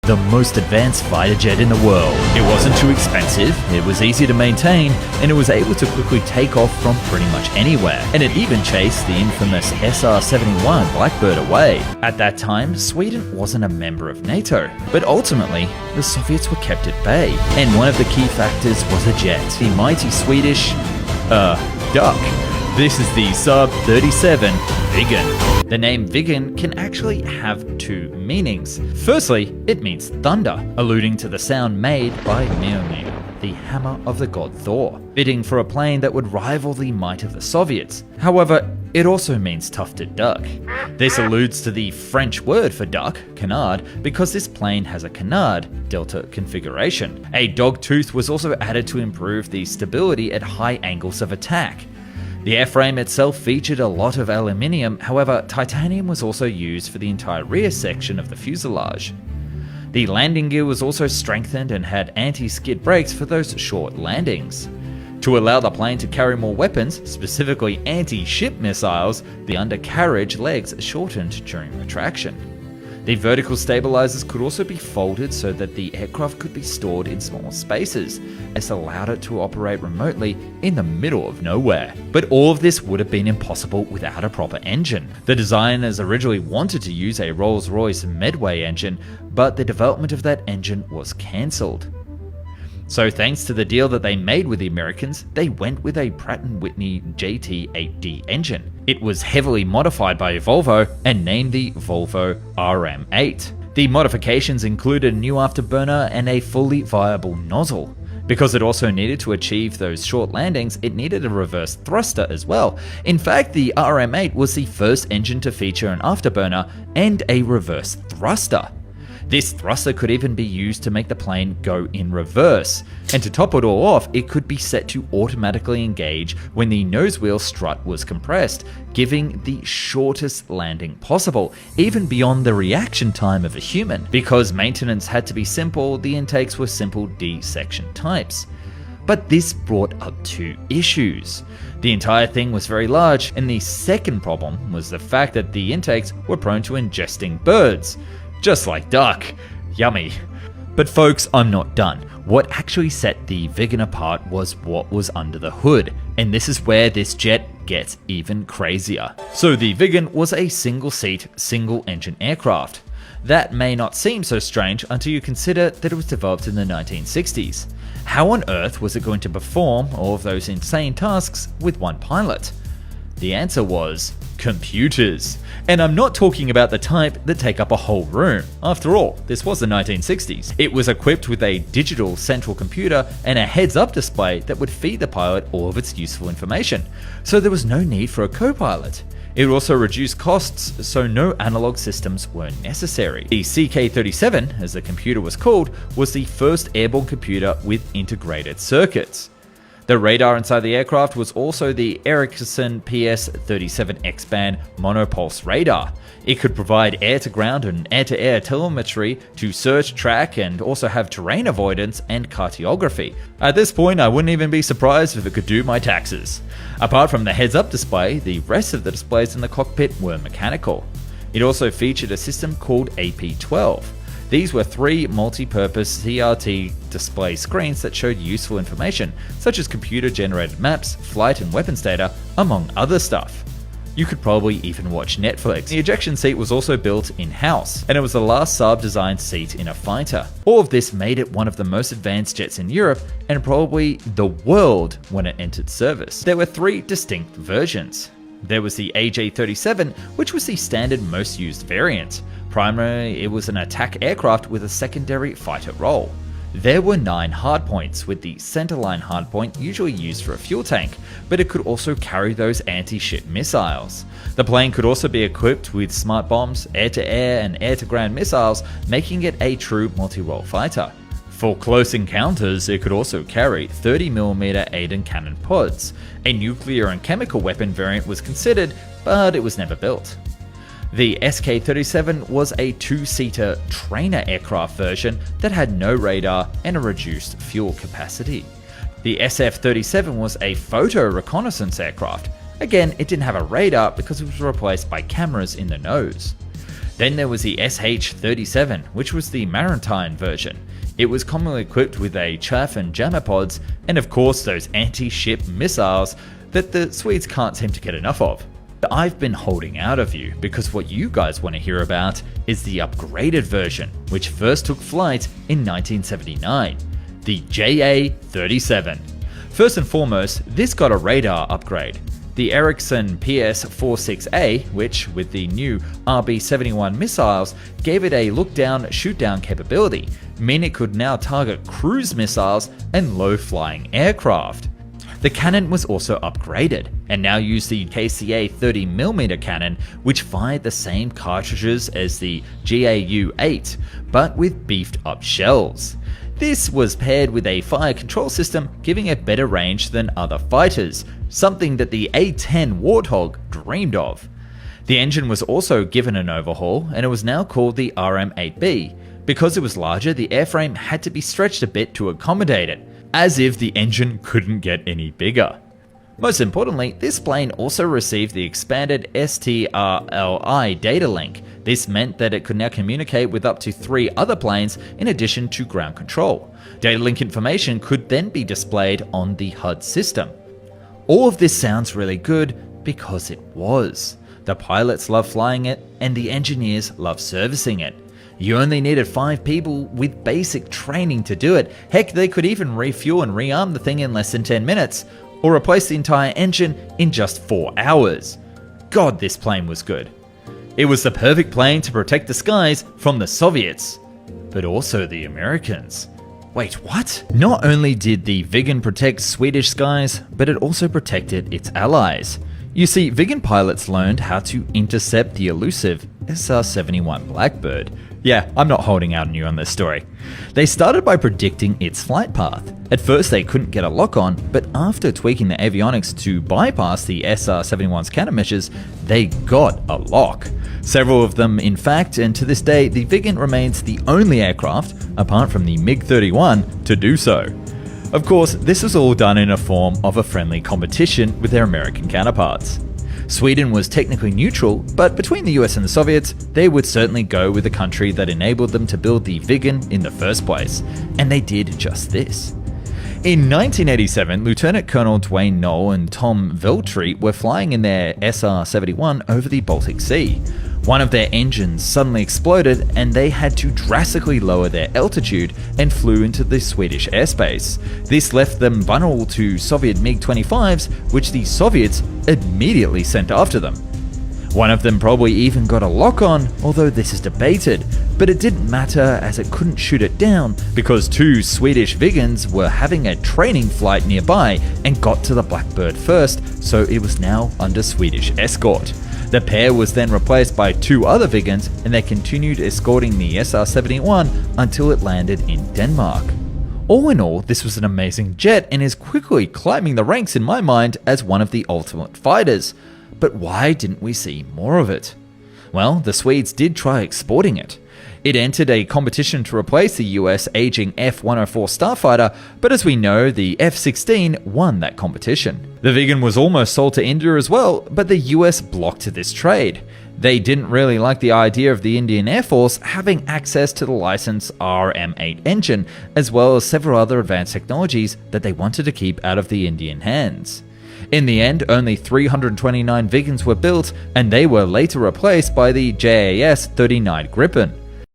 the most advanced fighter jet in the world. It wasn't too expensive, it was easy to maintain, and it was able to quickly take off from pretty much anywhere. And it even chased the infamous SR-71 Blackbird away. At that time, Sweden wasn't a member of NATO, but ultimately, the Soviets were kept at bay. And one of the key factors was a jet, the mighty Swedish, duck. This is the SAAB 37 VIGGEN. The name VIGGEN can actually have two meanings. Firstly, it means thunder, alluding to the sound made by Mjolnir, the hammer of the god Thor, fitting for a plane that would rival the might of the Soviets. However, it also means tufted duck. This alludes to the French word for duck, canard, because this plane has a canard delta configuration. A dog tooth was also added to improve the stability at high angles of attack. The airframe itself featured a lot of aluminium, however, titanium was also used for the entire rear section of the fuselage. The landing gear was also strengthened and had anti-skid brakes for those short landings. To allow the plane to carry more weapons, specifically anti-ship missiles, the undercarriage legs shortened during retraction. The vertical stabilizers could also be folded so that the aircraft could be stored in small spaces. This allowed it to operate remotely in the middle of nowhere. But all of this would have been impossible without a proper engine. The designers originally wanted to use a Rolls-Royce Medway engine, but the development of that engine was cancelled. So thanks to the deal that they made with the Americans, they went with a Pratt & Whitney JT8D engine. It was heavily modified by Volvo and named the Volvo RM8. The modifications included a new afterburner and a fully viable nozzle. Because it also needed to achieve those short landings, it needed a reverse thruster as well. In fact, the RM8 was the first engine to feature an afterburner and a reverse thruster. This thruster could even be used to make the plane go in reverse. And to top it all off, it could be set to automatically engage when the nose wheel strut was compressed, giving the shortest landing possible, even beyond the reaction time of a human. Because maintenance had to be simple, the intakes were simple D-section types. But this brought up two issues. The entire thing was very large, and the second problem was the fact that the intakes were prone to ingesting birds. Just like duck. Yummy. But folks, I'm not done. What actually set the VIGGEN apart was what was under the hood, and this is where this jet gets even crazier. So the VIGGEN was a single-seat, single-engine aircraft. That may not seem so strange until you consider that it was developed in the 1960s. How on earth was it going to perform all of those insane tasks with one pilot? The answer was computers. And I'm not talking about the type that take up a whole room. After all, this was the 1960s. It was equipped with a digital central computer and a heads-up display that would feed the pilot all of its useful information. So there was no need for a co-pilot. It would also reduce costs, so no analog systems were necessary. The CK-37, as the computer was called, was the first airborne computer with integrated circuits. The radar inside the aircraft was also the Ericsson PS-37 X-band monopulse radar. It could provide air-to-ground and air-to-air telemetry to search, track, and also have terrain avoidance and cartography. At this point, I wouldn't even be surprised if it could do my taxes. Apart from the heads-up display, the rest of the displays in the cockpit were mechanical. It also featured a system called AP12. These were three multi-purpose CRT display screens that showed useful information, such as computer-generated maps, flight and weapons data, among other stuff. You could probably even watch Netflix. The ejection seat was also built in-house, and it was the last Saab-designed seat in a fighter. All of this made it one of the most advanced jets in Europe, and probably the world when it entered service. There were three distinct versions. There was the AJ-37, which was the standard most used variant. Primarily, it was an attack aircraft with a secondary fighter role. There were 9 hardpoints, with the centerline hardpoint usually used for a fuel tank, but it could also carry those anti-ship missiles. The plane could also be equipped with smart bombs, air-to-air and air-to-ground missiles, making it a true multi-role fighter. For close encounters, it could also carry 30mm Aiden cannon pods. A nuclear and chemical weapon variant was considered, but it was never built. The SK-37 was a 2-seater trainer aircraft version that had no radar and a reduced fuel capacity. The SF-37 was a photo reconnaissance aircraft. Again, it didn't have a radar because it was replaced by cameras in the nose. Then there was the SH-37, which was the maritime version. It was commonly equipped with a chaff and jammer pods, and of course those anti-ship missiles that the Swedes can't seem to get enough of. I've been holding out of you because what you guys want to hear about is the upgraded version, which first took flight in 1979, the JA-37. First and foremost, this got a radar upgrade. The Ericsson PS-46A, which with the new RB-71 missiles gave it a look-down, shoot-down capability, meaning it could now target cruise missiles and low-flying aircraft. The cannon was also upgraded, and now used the KCA 30mm cannon, which fired the same cartridges as the GAU-8, but with beefed up shells. This was paired with a fire control system giving it better range than other fighters, something that the A-10 Warthog dreamed of. The engine was also given an overhaul, and it was now called the RM-8B. Because it was larger, the airframe had to be stretched a bit to accommodate it, as if the engine couldn't get any bigger. Most importantly, this plane also received the expanded STRLI data link. This meant that it could now communicate with up to 3 other planes in addition to ground control. Data link information could then be displayed on the HUD system. All of this sounds really good because it was. The pilots loved flying it, and the engineers loved servicing it. You only needed 5 people with basic training to do it. Heck, they could even refuel and rearm the thing in less than 10 minutes, or replace the entire engine in just 4 hours. God, this plane was good. It was the perfect plane to protect the skies from the Soviets, but also the Americans. Wait, what? Not only did the VIGGEN protect Swedish skies, but it also protected its allies. You see, VIGGEN pilots learned how to intercept the elusive SR-71 Blackbird. Yeah, I'm not holding out on you on this story. They started by predicting its flight path. At first they couldn't get a lock on, but after tweaking the avionics to bypass the SR-71's countermeasures, they got a lock. Several of them in fact, and to this day the VIGGEN remains the only aircraft, apart from the MiG-31, to do so. Of course, this was all done in a form of a friendly competition with their American counterparts. Sweden was technically neutral, but between the US and the Soviets, they would certainly go with the country that enabled them to build the VIGGEN in the first place, and they did just this. In 1987, Lieutenant Colonel Dwayne Knoll and Tom Veltri were flying in their SR-71 over the Baltic Sea. One of their engines suddenly exploded and they had to drastically lower their altitude and flew into the Swedish airspace. This left them vulnerable to Soviet MiG-25s, which the Soviets immediately sent after them. One of them probably even got a lock on, although this is debated, but it didn't matter as it couldn't shoot it down because 2 Swedish VIGGENs were having a training flight nearby and got to the Blackbird first, so it was now under Swedish escort. The pair was then replaced by 2 other VIGGENs, and they continued escorting the SR-71 until it landed in Denmark. All in all, this was an amazing jet and is quickly climbing the ranks in my mind as one of the ultimate fighters. But why didn't we see more of it? Well, the Swedes did try exporting it. It entered a competition to replace the US aging F-104 Starfighter, but as we know, the F-16 won that competition. The VIGGEN was almost sold to India as well, but the US blocked this trade. They didn't really like the idea of the Indian Air Force having access to the licensed RM-8 engine, as well as several other advanced technologies that they wanted to keep out of the Indian hands. In the end, only 329 VIGGENs were built, and they were later replaced by the JAS-39 Gripen.